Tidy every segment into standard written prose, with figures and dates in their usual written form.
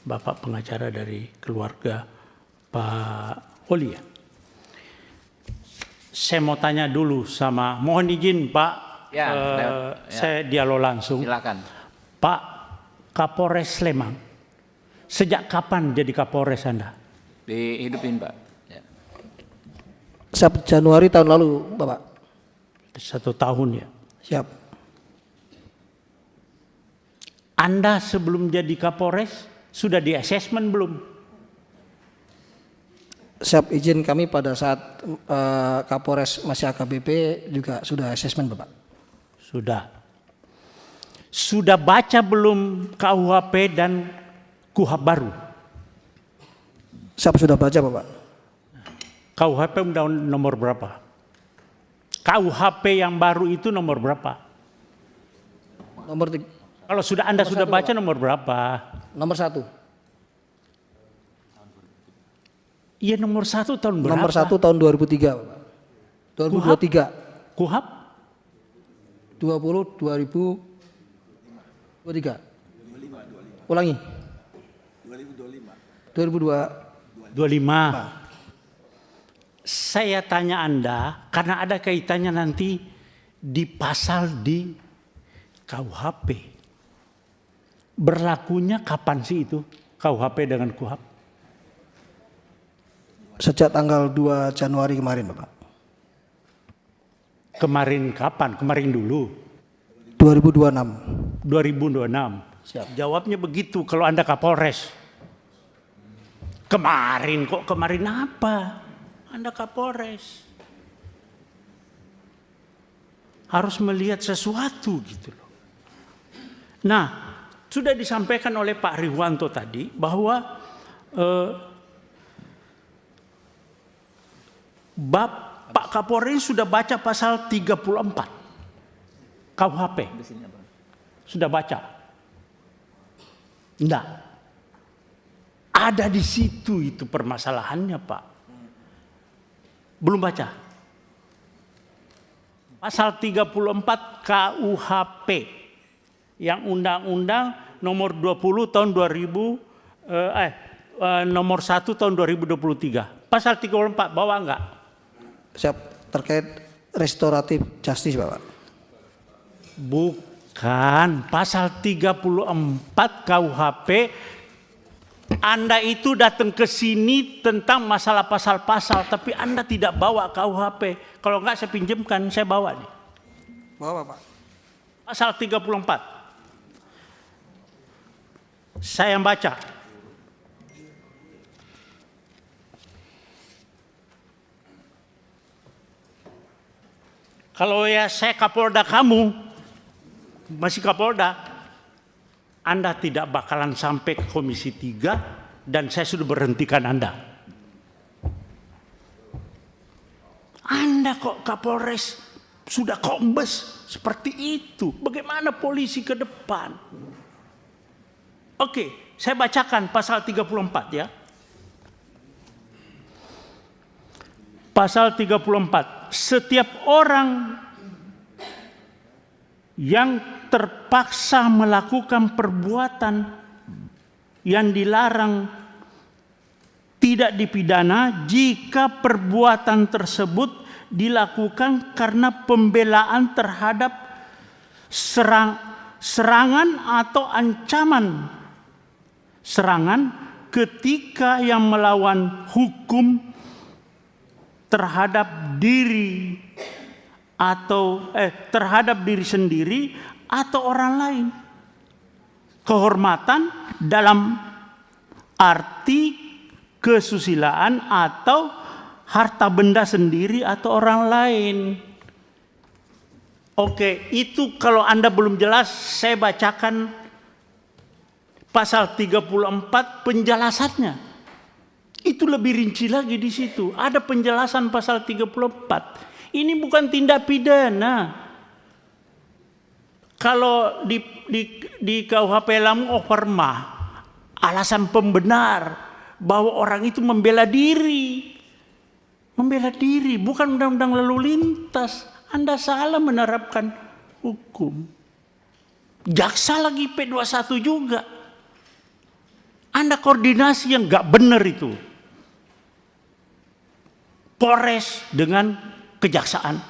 Bapak pengacara dari keluarga Pak Oli ya. Saya mau tanya dulu sama, mohon izin Pak, saya dialog langsung. Silakan. Pak Kapolres Sleman, sejak kapan jadi Kapolres Anda? Dihidupin Pak. Ya. Januari tahun lalu Bapak. 1 tahun ya. Siap. Anda sebelum jadi Kapolres sudah di assessment belum? Siap, izin kami pada saat Kapolres masih AKBP juga sudah assessment Bapak. Sudah. Sudah baca belum KUHP dan KUHP baru? Siap, sudah baca Bapak. KUHP undang nomor berapa? KUHP yang baru itu nomor berapa? Nomor Kalau sudah Anda sudah baca Bapak. Nomor berapa? Nomor 1. Iya nomor 1 tahun berapa? Nomor 1 tahun 2003 Bapak. 2023. KUHP? 2023. Ulangi. 2025. Saya tanya Anda karena ada kaitannya nanti di pasal di KUHP. Berlakunya kapan sih itu KUHP dengan KUHP? Sejak tanggal 2 Januari kemarin Bapak. Kemarin kapan? Kemarin dulu. 2026. 2026. Siap. Jawabnya begitu kalau Anda Kapolres. Kemarin kok, kemarin apa? Anda Kapolres. Harus melihat sesuatu gitu loh. Nah, sudah disampaikan oleh Pak Riwanto tadi bahwa Pak Kapolres sudah baca pasal 34 KUHP. Sudah baca? Enggak. Ada di situ itu permasalahannya Pak. Belum baca. Pasal 34 KUHP yang undang-undang nomor 20 tahun 2000 nomor 1 tahun 2023. Pasal 34 bawa enggak? Siap, terkait restoratif justice Bapak. Bukan, pasal 34 KUHP. Anda itu datang ke sini tentang masalah pasal-pasal, tapi Anda tidak bawa KUHP. Kalau enggak saya pinjamkan, saya bawa nih. Bawa Bapak. Pasal 34. Saya yang baca. Kalau ya saya Kapolda kamu, masih Kapolda, Anda tidak bakalan sampai ke Komisi 3 dan saya sudah berhentikan Anda. Anda kok Kapolres sudah kombes seperti itu. Bagaimana polisi ke depan? Oke, saya bacakan pasal 34 ya. Pasal 34. Setiap orang yang terpaksa melakukan perbuatan yang dilarang tidak dipidana jika perbuatan tersebut dilakukan karena pembelaan terhadap serangan atau ancaman serangan ketika yang melawan hukum terhadap diri atau terhadap diri sendiri atau orang lain. Kehormatan dalam arti kesusilaan atau harta benda sendiri atau orang lain. Oke, itu kalau Anda belum jelas, saya bacakan pasal 34 penjelasannya. Itu lebih rinci lagi di situ. Ada penjelasan pasal 34. Ini bukan tindak pidana. Kalau di KUHP Lamu Overma, alasan pembenar bahwa orang itu membela diri. Membela diri, bukan undang-undang lalu lintas. Anda salah menerapkan hukum. Jaksa lagi P21 juga. Anda koordinasi yang nggak benar itu. Polres dengan kejaksaan.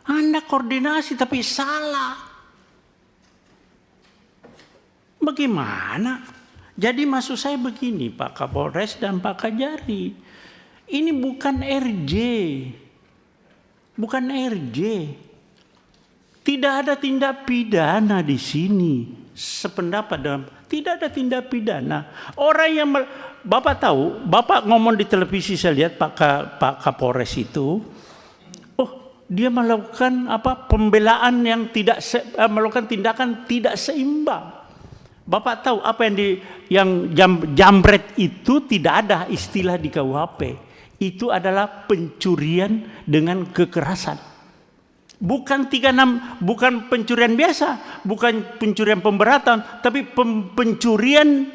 Anda koordinasi tapi salah. Bagaimana? Jadi maksud saya begini Pak Kapolres dan Pak Kajari. Ini bukan RJ. Bukan RJ. Tidak ada tindak pidana di sini. Sependapat dengan tidak ada tindak pidana. Orang yang Bapak tahu, Bapak ngomong di televisi saya lihat Pak Kapolres itu, oh dia melakukan pembelaan yang melakukan tindakan tidak seimbang. Bapak tahu apa yang jambret itu tidak ada istilah di KUHP. Itu adalah pencurian dengan kekerasan. Bukan 36, bukan pencurian biasa, bukan pencurian pemberatan, tapi pencurian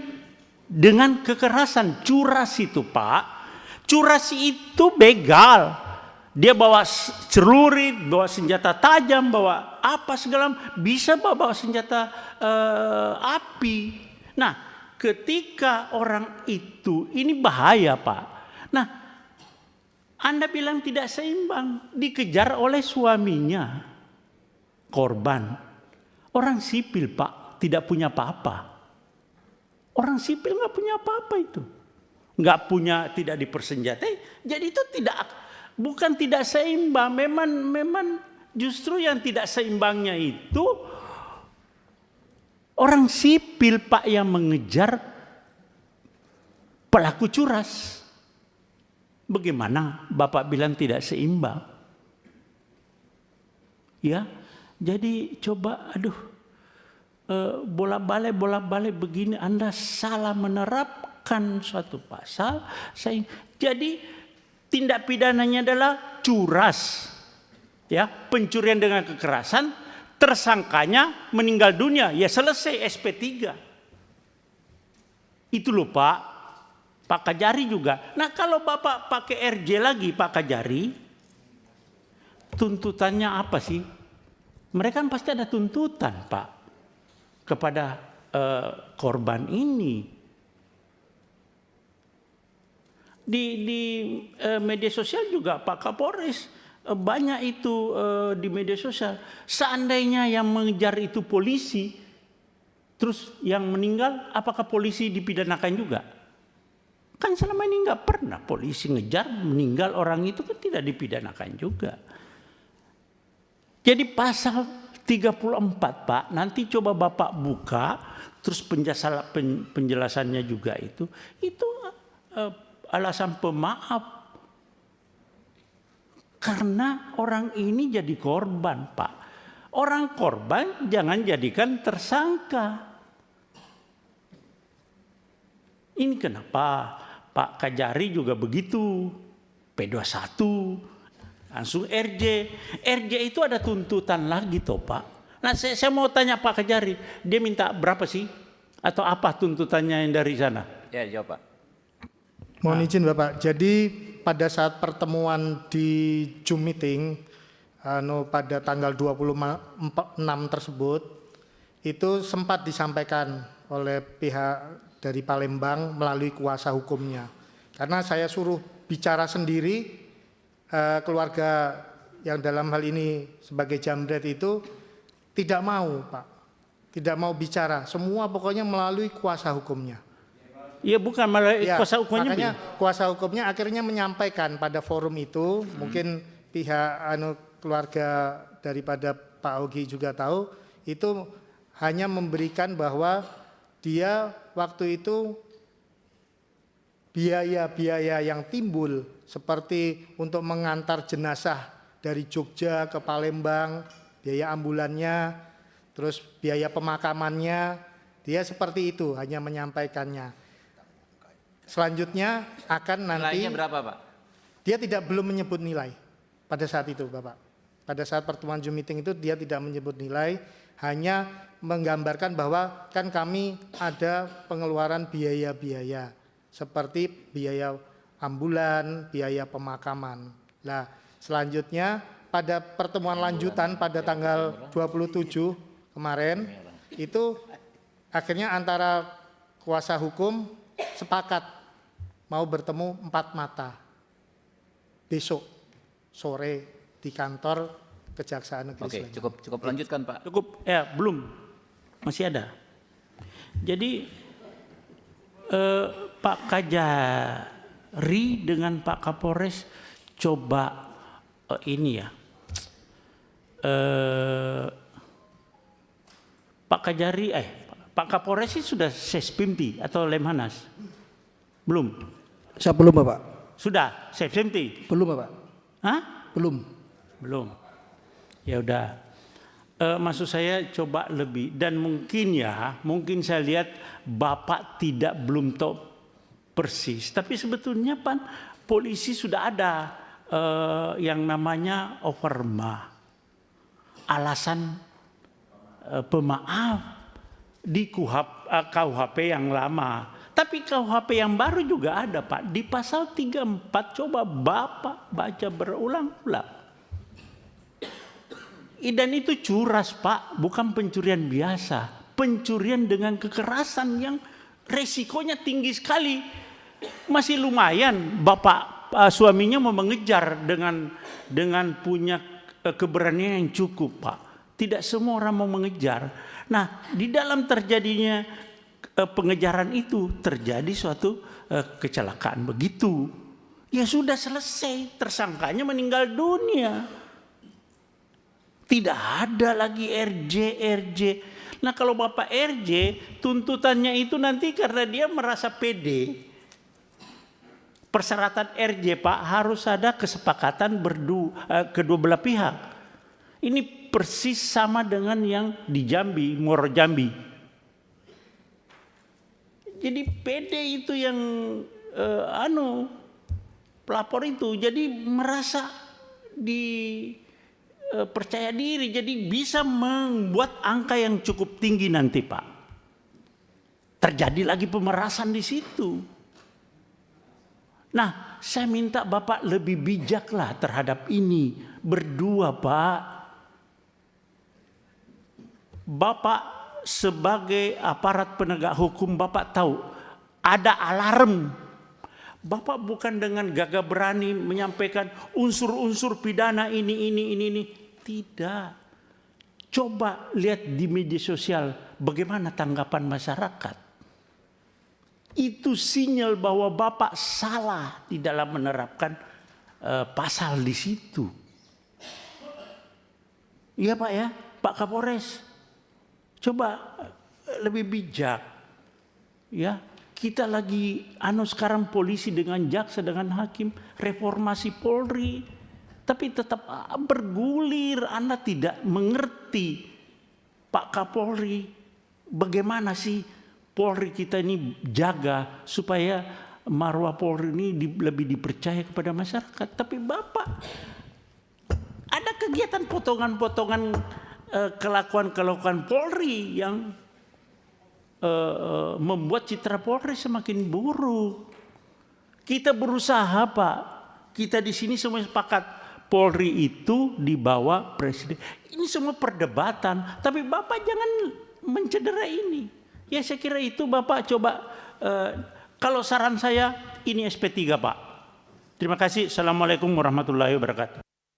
dengan kekerasan. Curas itu Pak, curas itu begal. Dia bawa celurit, bawa senjata tajam, bawa apa segala, bisa bawa senjata api. Nah, ketika orang itu, ini bahaya Pak. Nah, Anda bilang tidak seimbang, dikejar oleh suaminya, korban. Orang sipil Pak, tidak punya apa-apa. Orang sipil nggak punya apa-apa itu. Nggak punya, tidak dipersenjatai. Jadi itu bukan tidak seimbang. Memang justru yang tidak seimbangnya itu orang sipil Pak yang mengejar pelaku curas. Bagaimana Bapak bilang tidak seimbang? Ya, jadi coba bolak-balik begini Anda salah menerapkan suatu pasal. Jadi tindak pidananya adalah curas. Ya, pencurian dengan kekerasan, tersangkanya meninggal dunia, ya selesai SP3. Itu loh Pak Kajari juga. Nah kalau Bapak pakai RJ lagi Pak Kajari, tuntutannya apa sih? Mereka kan pasti ada tuntutan Pak kepada korban ini. Di media sosial juga Pak Kapolres banyak itu di media sosial. Seandainya yang mengejar itu polisi, terus yang meninggal, apakah polisi dipidanakan juga? Kan selama ini nggak pernah polisi ngejar meninggal orang itu kan tidak dipidanakan juga. Jadi pasal 34 Pak, nanti coba Bapak buka, terus penjelasannya juga itu alasan pemaaf. Karena orang ini jadi korban Pak. Orang korban jangan jadikan tersangka. Ini kenapa Pak Kajari juga begitu, P21, langsung RJ. RJ itu ada tuntutan lagi toh Pak. Nah saya mau tanya Pak Kajari, dia minta berapa sih? Atau apa tuntutannya yang dari sana? Ya jawab Pak. Mohon izin Bapak, jadi pada saat pertemuan di Zoom meeting pada tanggal 26 tersebut, itu sempat disampaikan oleh pihak dari Palembang melalui kuasa hukumnya. Karena saya suruh bicara sendiri, keluarga yang dalam hal ini sebagai jambret itu tidak mau Pak. Tidak mau bicara, semua pokoknya melalui kuasa hukumnya. Iya bukan melalui kuasa hukumnya. Makanya kuasa hukumnya akhirnya menyampaikan pada forum itu, mungkin pihak keluarga daripada Pak Ogi juga tahu, itu hanya memberikan bahwa dia waktu itu biaya-biaya yang timbul seperti untuk mengantar jenazah dari Jogja ke Palembang, biaya ambulannya, terus biaya pemakamannya, dia seperti itu hanya menyampaikannya. Selanjutnya akan nanti Nilainya berapa Pak? Dia belum menyebut nilai pada saat itu Bapak. Pada saat pertemuan Zoom meeting itu dia tidak menyebut nilai, hanya menggambarkan bahwa kan kami ada pengeluaran biaya-biaya seperti biaya ambulan, biaya pemakaman. Nah, selanjutnya pada pertemuan lanjutan pada tanggal 27 kemarin itu akhirnya antara kuasa hukum sepakat mau bertemu 4 mata besok sore di kantor Kejaksaan Negeri Oke, Sleman. cukup lanjutkan Pak. Cukup, belum, masih ada. Jadi Pak Kajari dengan Pak Kapolres coba ini ya, Pak Kajari, Pak Kapolres sih sudah Sespimti atau Lemhanas? Belum? Saya belum Bapak. Sudah Sespimti? Belum Bapak. Hah? Belum. Belum. Ya udah. Maksud saya coba lebih, dan mungkin saya lihat Bapak belum tahu persis, tapi sebetulnya polisi sudah ada yang namanya overma, alasan pemaaf di KUHP yang lama. Tapi KUHP yang baru juga ada Pak, di pasal 34, coba Bapak baca berulang-ulang. Dan itu curas Pak, bukan pencurian biasa. Pencurian dengan kekerasan yang resikonya tinggi sekali. Masih lumayan Bapak suaminya mau mengejar dengan punya keberanian yang cukup Pak. Tidak semua orang mau mengejar. Nah, di dalam terjadinya pengejaran itu terjadi suatu kecelakaan begitu. Ya sudah selesai, tersangkanya meninggal dunia. Tidak ada lagi RJ. Nah kalau Bapak RJ, tuntutannya itu nanti karena dia merasa pede. Persyaratan RJ Pak harus ada kesepakatan kedua belah pihak. Ini persis sama dengan yang di Jambi, Muaro Jambi. Jadi pede itu yang pelapor itu, jadi merasa percaya diri, jadi bisa membuat angka yang cukup tinggi nanti Pak. Terjadi lagi pemerasan di situ. Nah, saya minta Bapak lebih bijaklah terhadap ini. Berdua Pak. Bapak sebagai aparat penegak hukum, Bapak tahu ada alarm. Bapak bukan dengan gagah berani menyampaikan unsur-unsur pidana ini. Tidak. Coba lihat di media sosial bagaimana tanggapan masyarakat. Itu sinyal bahwa Bapak salah di dalam menerapkan pasal di situ. Iya Pak ya, Pak Kapolres. Coba lebih bijak. Ya, kita lagi sekarang polisi dengan jaksa dengan hakim, reformasi Polri. Tapi tetap bergulir, Anda tidak mengerti Pak Kapolri. Bagaimana sih Polri kita ini jaga supaya marwah Polri ini lebih dipercaya kepada masyarakat. Tapi Bapak ada kegiatan potongan-potongan kelakuan Polri yang membuat citra Polri semakin buruk. Kita berusaha Pak, kita di sini semua sepakat Polri itu di bawah presiden. Ini semua perdebatan, tapi Bapak jangan mencederai ini. Ya saya kira itu Bapak coba, kalau saran saya ini SP3 Pak. Terima kasih. Assalamualaikum warahmatullahi wabarakatuh.